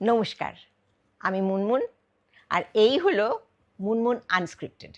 নমস্কার, আমি মুনমুন, আর এই হলো Munmun unscripted.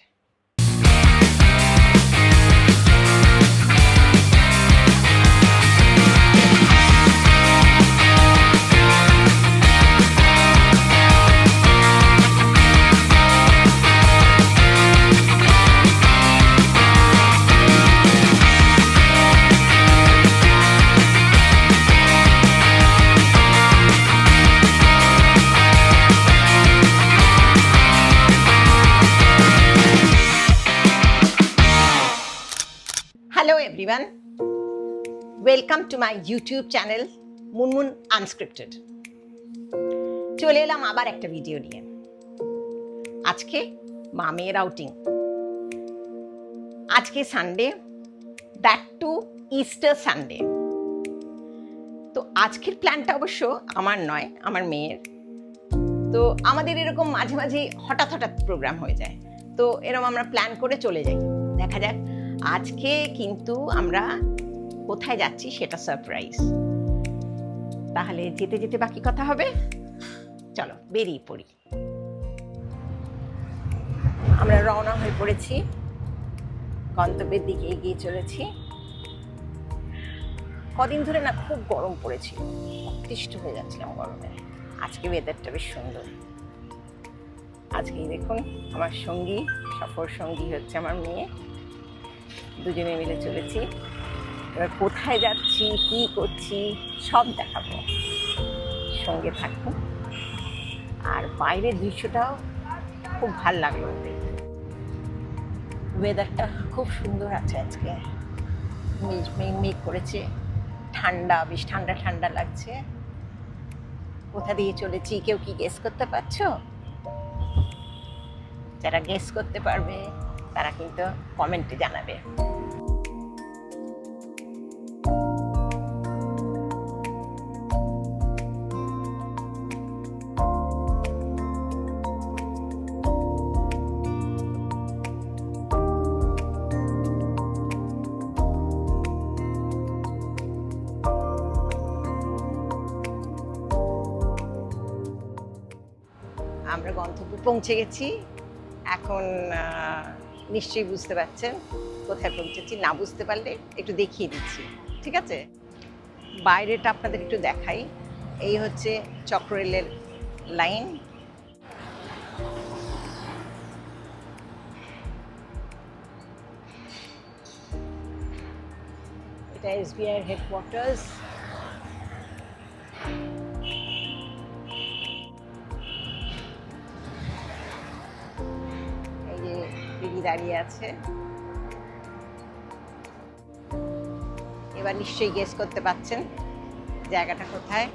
Hello everyone, welcome to my YouTube channel Munmun unscripted. চলে এলাম আবার একটা ভিডিও নিয়ে। আজকে মামের আউটিং, আজকে Sunday, that to Easter Sunday. তো আজকের প্ল্যানটা অবশ্য আমার নয়, আমার মেয়ের। তো আমাদের এরকম মাঝে মাঝে হঠাৎ হঠাৎ প্রোগ্রাম হয়ে যায়, তো এরকম আমরা প্ল্যান করে চলে যাই। দেখা যাক আজকে কিন্তু আমরা কোথায় যাচ্ছি সেটা সারপ্রাইজ। তাহলে যেতে যেতে বাকি কথা হবে, চলো বেরিয়ে পড়ি। আমরা রওনা হয়ে পড়েছি, গন্তব্যের দিকে এগিয়ে চলেছি। কদিন ধরে না খুব গরম পড়েছিল, অতিষ্ঠ হয়ে যাচ্ছিলাম গরমে। আজকে ওয়েদারটা বেশ সুন্দর। আজকেই দেখুন আমার সঙ্গী, সফর সঙ্গী হচ্ছে আমার মেয়ে। দুজনে মিলে চলেছি। এবার কোথায় যাচ্ছি, কি করছি সব দেখাবো, সঙ্গে থাকুন। আর বাইরের দৃশ্যটাও খুব ভাল লাগলো দেখতে। ওয়েদারটা খুব সুন্দর আছে আজকে, মেঘ করেছে, ঠান্ডা, বেশ ঠান্ডা ঠান্ডা লাগছে। কোথা দিয়ে চলেছি কেউ কি গেস করতে পারছো? যারা গেস করতে পারবে তারা কিন্তু কমেন্টে জানাবে। আমরা গন্তব্যে পৌঁছে গেছি। এখন নিশ্চয়ই বুঝতে পারছেন কোথায় পৌঁছেছি। না বুঝতে পারলে একটু দেখিয়ে দিচ্ছি, ঠিক আছে? বাইরেটা আপনাদের একটু দেখাই। এই হচ্ছে চক্ররেলের লাইন। এটা এসবিআই হেডকোয়ার্টার্স। দাঁড়িয়ে আছে। এবার নিশ্চয়ই গেস করতে পারছেন জায়গাটা কোথায়।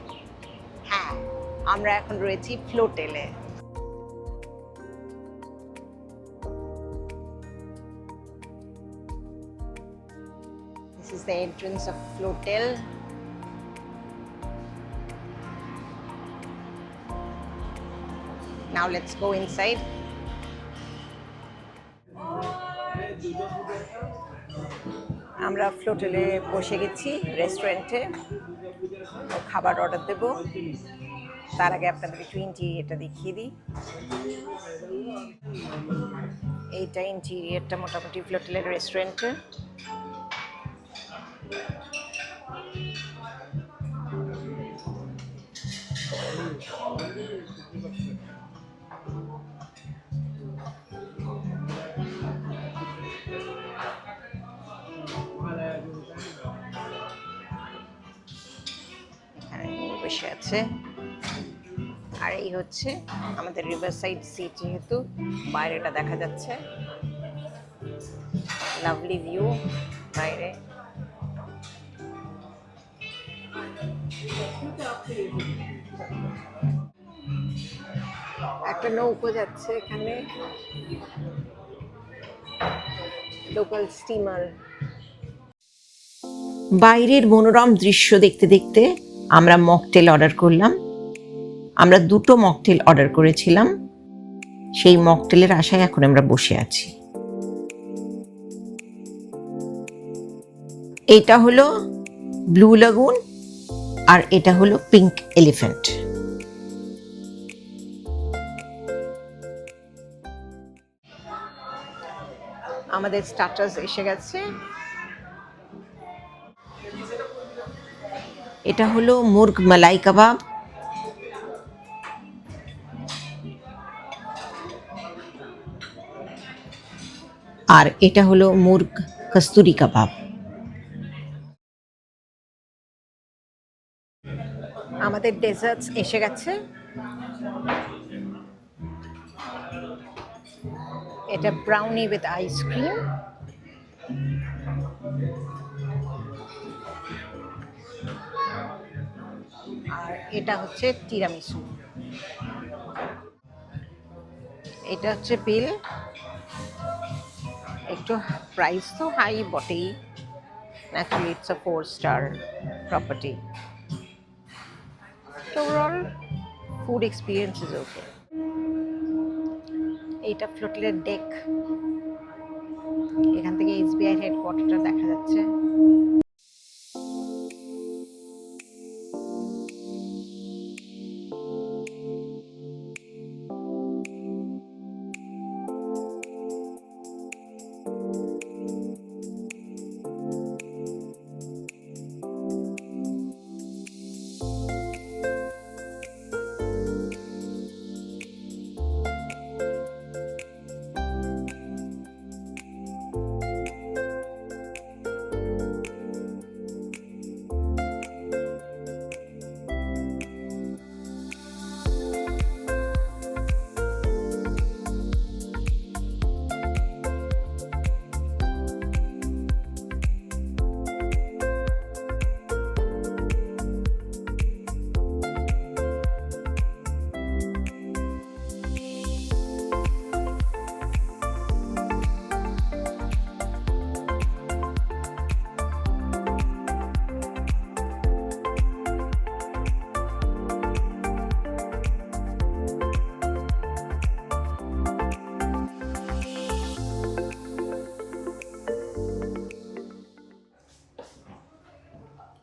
হ্যাঁ, আমরা এখন রয়েছি ফ্লোটেলে। This is the entrance of Flotel. Now let's go inside. আমরা ফ্লোটেলে বসে গেছি, রেস্টুরেন্টে খাবার অর্ডার দেব। তার আগে আপনাদের একটু ইন্টেরিয়রটা দেখিয়ে দিই। এইটা ইন্টেরিয়রটা মোটামুটি ফ্লোটেলের রেস্টুরেন্টে। বসে আছে। আর এই হচ্ছে আমাদের রিভার সাইড সিট, যেহেতু বাইরেটা দেখা যাচ্ছে, লাভলি ভিউ বাইরে। একটা নৌকো যাচ্ছে এখানে, লোকাল স্টিমার। বাইরের মনোরম দৃশ্য দেখতে দেখতে আমরা মকটেল অর্ডার করলাম। আমরা 2টো মকটেল অর্ডার করেছিলাম। সেই মকটেলের আশায় এখন আমরা বসে আছি। এটা হলো ব্লু লাগুন আর এটা হলো পিঙ্ক এলিফ্যান্ট। আমাদের স্টার্টার্স এসে গেছে। এটা হলো মুর্গ মালাই কাবাব, আর এটা হলো মুর্গ কস্তুরি কাবাব। আমাদের ডেজার্টস এসে গেছে। এটা ব্রাউনি উইথ আইসক্রিম, আর এটা হচ্ছে তিরামিসু। এটা হচ্ছে বিল। একটু প্রাইস তো হাই বটেই, naturally it's a 4-star property. Overall food experience is okay. এইটা ফ্লোটিলের ডেক, এখান থেকে এসবিআই হেডকোয়ার্টারটা দেখা যাচ্ছে।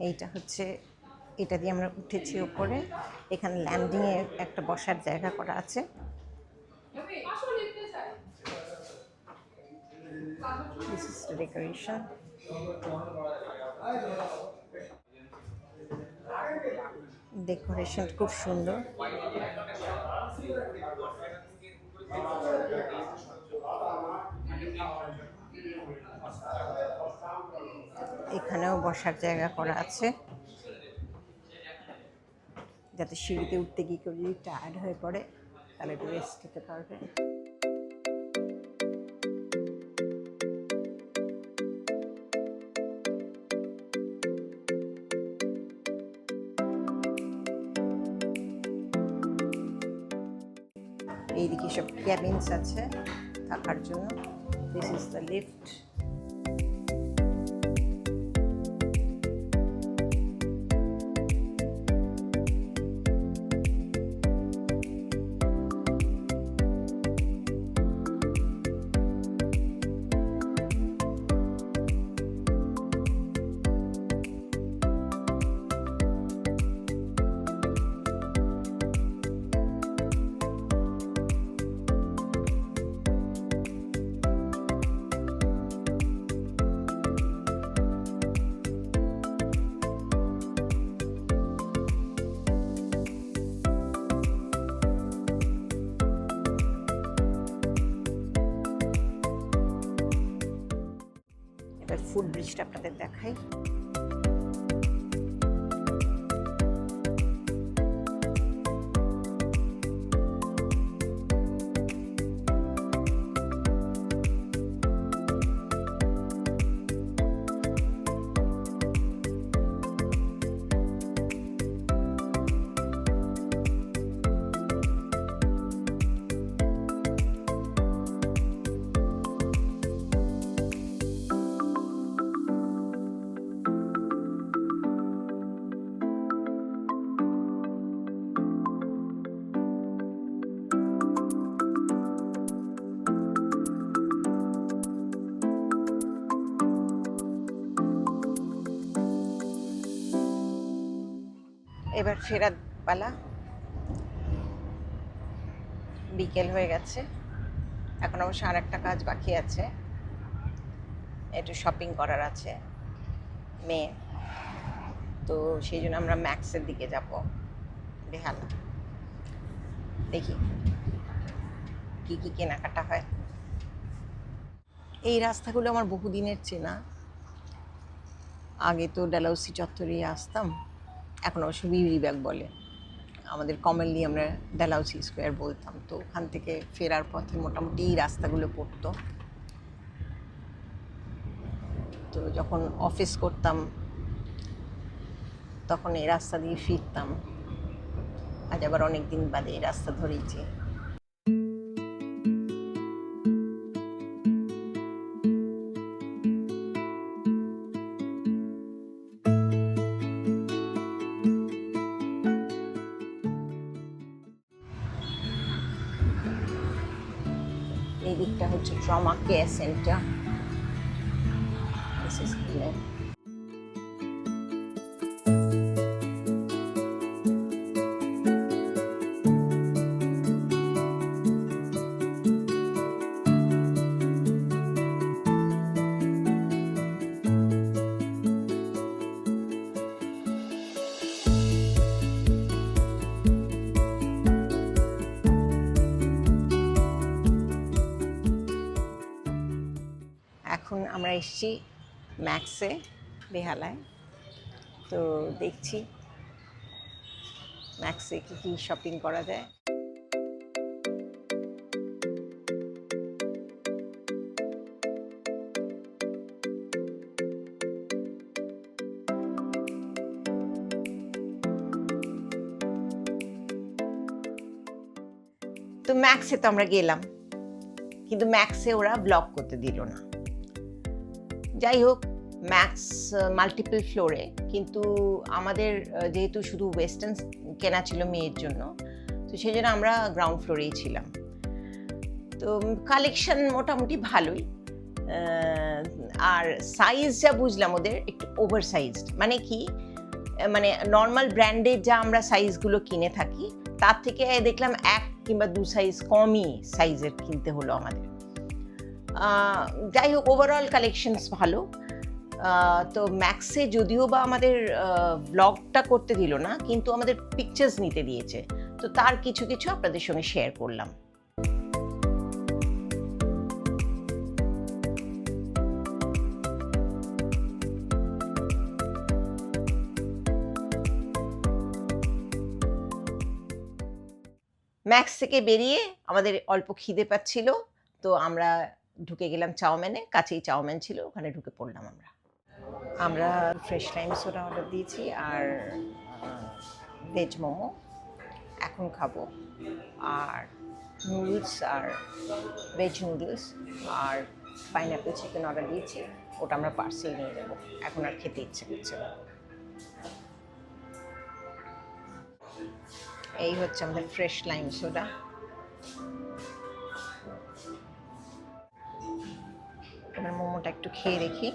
এইটা হচ্ছে, এটা দিয়ে আমরা উঠেছি উপরে। এখানে ল্যান্ডিংয়ে একটা বসার জায়গা করা আছে। This is the decoration. Decoration খুব সুন্দর। এখানেও বসার জায়গা করা আছে, যাতে সিঁড়িতে উঠতে গিয়ে কেউ যদি টায়ার্ড হয়ে পড়ে তাহলে একটু রেস্ট নিতে পারবে। এইদিকে সব ক্যাবিনস আছে থাকার জন্য। This is the lift. Food ব্রিজটা আপনাদের দেখাই। এবার ফেরার পালা। বিকেল হয়ে গেছে, এখন অবশ্য আর একটা কাজ বাকি আছে। একটু শপিং করার আছে মেয়ে, তো সেই জন্য আমরা ম্যাক্সের দিকে যাব বেহালা। দেখি কি কি কেনাকাটা হয়। এই রাস্তাগুলো আমার বহুদিনের চেনা। আগে তো ডালহৌসি চত্বরে আসতাম, এখন অবশ্য বিবিবাগ বলে, আমাদের কমনলি আমরা ডালহৌসি স্কোয়ার বলতাম। তো ওখান থেকে ফেরার পথে মোটামুটি এই রাস্তাগুলো পড়তো। তো যখন অফিস করতাম তখন এই রাস্তা দিয়ে ফিরতাম। আজ আবার অনেক দিন বাদে এই রাস্তা ধরেছি। এই দিকটা হচ্ছে ট্রমা কেয়ার সেন্টার। এখন আমরা এসেছি ম্যাক্সে বেহালায়। তো দেখছি ম্যাক্সে কী কী শপিং করা যায়। তো ম্যাক্সে তো আমরা গেলাম, কিন্তু ম্যাক্সে ওরা ব্লক করতে দিল না। যাই হোক, ম্যাক্স মাল্টিপল ফ্লোরে, কিন্তু আমাদের যেহেতু শুধু ওয়েস্টার্ন কেনা ছিল মেয়ের জন্য, তো সেই জন্য আমরা গ্রাউন্ড ফ্লোরেই ছিলাম। তো কালেকশন মোটামুটি ভালোই, আর সাইজ যা বুঝলাম ওদের একটু ওভার সাইজড। মানে কি, মানে নর্মাল ব্র্যান্ডের যা আমরা সাইজগুলো কিনে থাকি তার থেকে দেখলাম 1 কিংবা 2 সাইজ কমই সাইজের কিনতে হলো আমাদের। যাই হোক, ওভারঅল কালেকশনস ভালো। তো ম্যাক্সে যদিও বা আমাদের ব্লগটা করতে দিল না, কিন্তু আমাদের পিকচার্স নিতে দিয়েছে। তো তার কিছু কিছু আপনাদের সঙ্গে শেয়ার করলাম। ম্যাক্স থেকে বেরিয়ে আমাদের অল্প খিদে পাচ্ছিল, তো আমরা ঢুকে গেলাম চাউমিনে। কাছেই চাউমিন ছিল, ওখানে ঢুকে পড়লাম। আমরা ফ্রেশ লাইম সোডা অর্ডার দিয়েছি আর ভেজ মোমো এখন খাবো, আর নুডলস আর ভেজ নুডলস আর পাইনঅ্যাপেল চিকেন অর্ডার দিয়েছি, ওটা আমরা পার্সেল নিয়ে যাবো। এখন আর খেতে ইচ্ছে করছে না। এই হচ্ছে আমাদের ফ্রেশ লাইম সোডা। এবার মোমোটা একটু খেয়ে দেখি।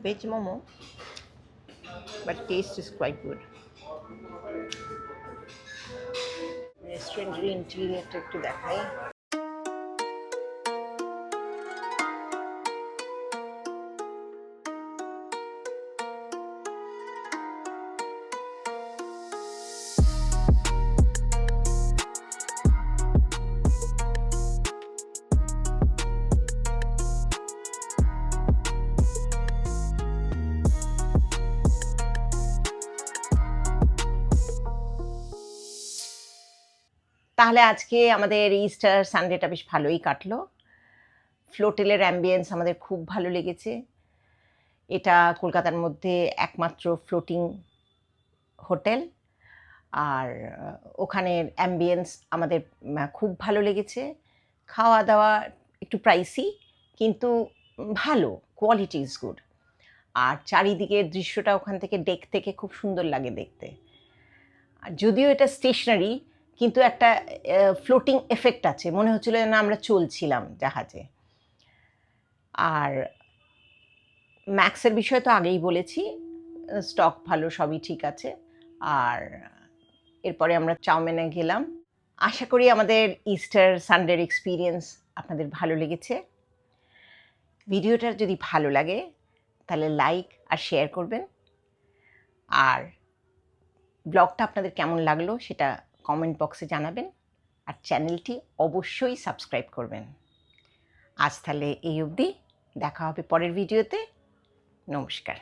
Veg momo, but taste is quite good. রেস্টুরেন্টের ইন্টেরিয়রটা একটু দেখাই। তাহলে আজকে আমাদের ইস্টার সানডেটা বেশ ভালোই কাটলো। ফ্লোটেলের অ্যাম্বিয়েন্স আমাদের খুব ভালো লেগেছে। এটা কলকাতার মধ্যে একমাত্র ফ্লোটিং হোটেল, আর ওখানের অ্যাম্বিয়েন্স আমাদের খুব ভালো লেগেছে। খাওয়া দাওয়া একটু প্রাইসি, কিন্তু ভালো, কোয়ালিটি ইজ গুড। আর চারিদিকের দৃশ্যটা ওখান থেকে ডেক থেকে খুব সুন্দর লাগে দেখতে। আর যদিও এটা স্টেশনারি, কিন্তু একটা ফ্লোটিং এফেক্ট আছে, মনে হচ্ছিল না আমরা চলছিলাম জাহাজে। আর ম্যাক্সের বিষয়ে তো আগেই বলেছি, স্টক ভালো, সবই ঠিক আছে। আর এরপরে আমরা চাউমিনে গেলাম। আশা করি আমাদের ইস্টার সানডের এক্সপিরিয়েন্স আপনাদের ভালো লেগেছে। ভিডিওটা যদি ভালো লাগে তাহলে লাইক আর শেয়ার করবেন, আর ব্লগটা আপনাদের কেমন লাগলো সেটা কমেন্ট বক্সে জানাবেন, আর চ্যানেলটি অবশ্যই সাবস্ক্রাইব করবেন। আজ তাহলে এই অবধি, দেখা হবে পরের ভিডিওতে। নমস্কার।